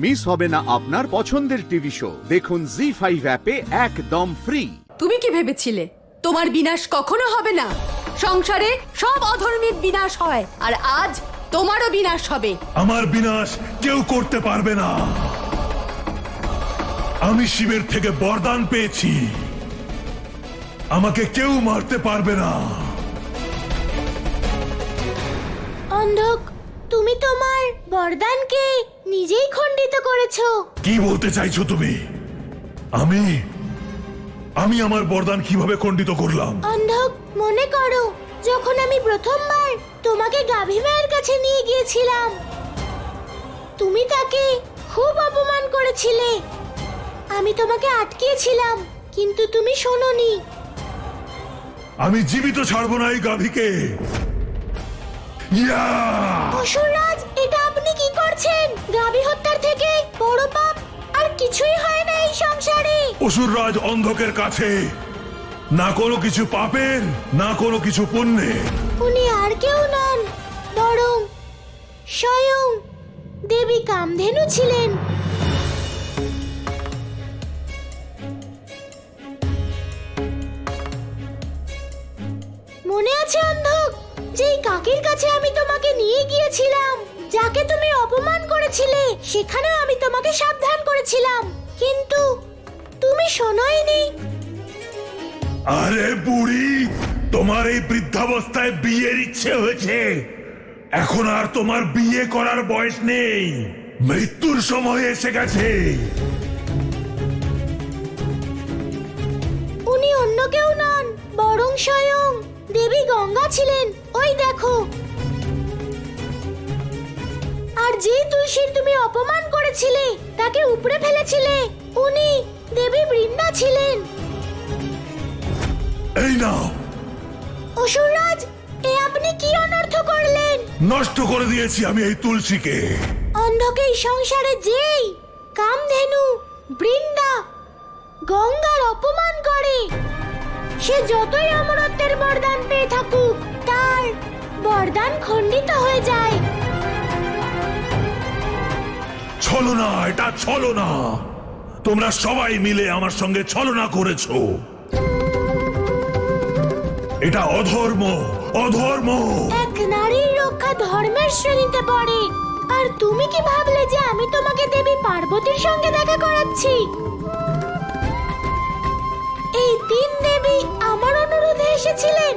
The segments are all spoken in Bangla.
মিস হবে না আপনার পছন্দের টিভি শো। দেখুন জি5 অ্যাপে একদম ফ্রি। তুমি কি ভেবেছিলে তোমার বিনাশ কখনো হবে না? সংসারে সব অধর্মীর বিনাশ হয়, আর আজ তোমারও বিনাশ হবে। আমার বিনাশ কেউ করতে পারবে না। আমি শিবের থেকে বরদান পেয়েছি, আমাকে কেউ মারতে পারবে না। অন্ধক, তুমি তোমার বরদানকে নিজেই খণ্ডিত করেছো। কি বলতে চাইছো তুমি? আমি আমার বরদান কিভাবে খণ্ডিত করলাম? অন্ধক, মনে করো যখন আমি প্রথমবার তোমাকে গাভী মায়ের কাছে নিয়ে গিয়েছিলাম, তুমি তাকে খুব অপমান করেছিলে। আমি তোমাকে আটকিয়েছিলাম, কিন্তু তুমি শোনোনি। আমি জীবিত ছাড়বো না এই গাভীকে। ইয়া! অসুররাজ, এটা আপনি কি করছেন? গাভী হত্যার থেকে বড় পাপ আর কিছুই হয় না এই সংসারে। অসুররাজ অন্ধকের কাছে না কোনো কিছু পাপের, না কোনো কিছু পুণ্যের। উনি আর কেউ নন, বরং স্বয়ং দেবী কামধেনু ছিলেন। মনে আছে অন্ধক, যেই কাকির কাছে আমি তোমাকে নিয়ে গিয়েছিলাম, যাকে তুমি অপমান করেছিলে, সেখানেও আমি তোমাকে সাবধান করেছিলাম, কিন্তু তুমি শোনোইনি। আরে বুড়ি, তোমার এই বৃদ্ধাবস্থায় বিয়ের ইচ্ছে হয়েছে। এখন আর তোমার বিয়ে করার বয়স নেই, মৃত্যুর সময় এসে গেছে। উনি অন্য কেউ নন, বরং স্বয়ং দেবী গঙ্গা ছিলেন। ওই দেখো। আর যে তুলসীর তুমি অপমান করেছিলে, তাকে উপড়ে ফেলেছিলে, উনি দেবী বৃন্দা ছিলেন। এই নাও। অসুররাজ, এ আপনি কি অনর্থ করলেন? নষ্ট করে দিয়েছি আমি এই তুলসীকে। অন্ধকে এই সংসারে যেই কামধেনু, বৃন্দা, গঙ্গার অপমান করে, সে যতই অমরত্বের বরদান পেয়ে থাকুক, তার বরদান খণ্ডিত হয়ে যায়। ছলনা, এটা ছলনা। তোমরা সবাই মিলে আমার সঙ্গে ছলনা করেছো। এটা অধর্ম, অধর্ম। এক নারীর রক্ষা ধর্মের শ্রেণীতে পড়ে। আর তুমি কি ভাবলে যে আমি তোমাকে দেবী পার্বতীর সঙ্গে দেখা করাচ্ছি? এই তিন দেবী আমার অনুরোধে এসেছিলেন।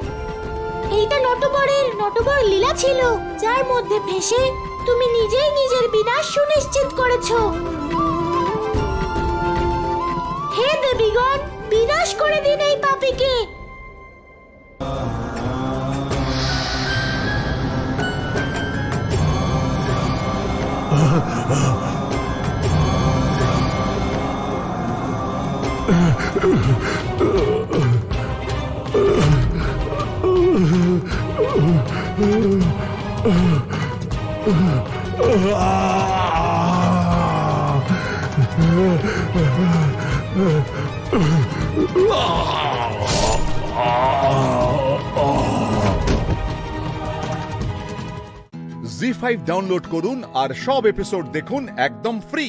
এইটা নটবর লীলা ছিল, যার মধ্যে ফেসে তুমি নিজেই নিজের বিনাশ সুনিশ্চিত করেছো। হে দেবীগণ, বিনাশ করে দিন এই পাপীকে। জি5 ডাউনলোড করুন আর সব এপিসোড দেখুন একদম ফ্রি।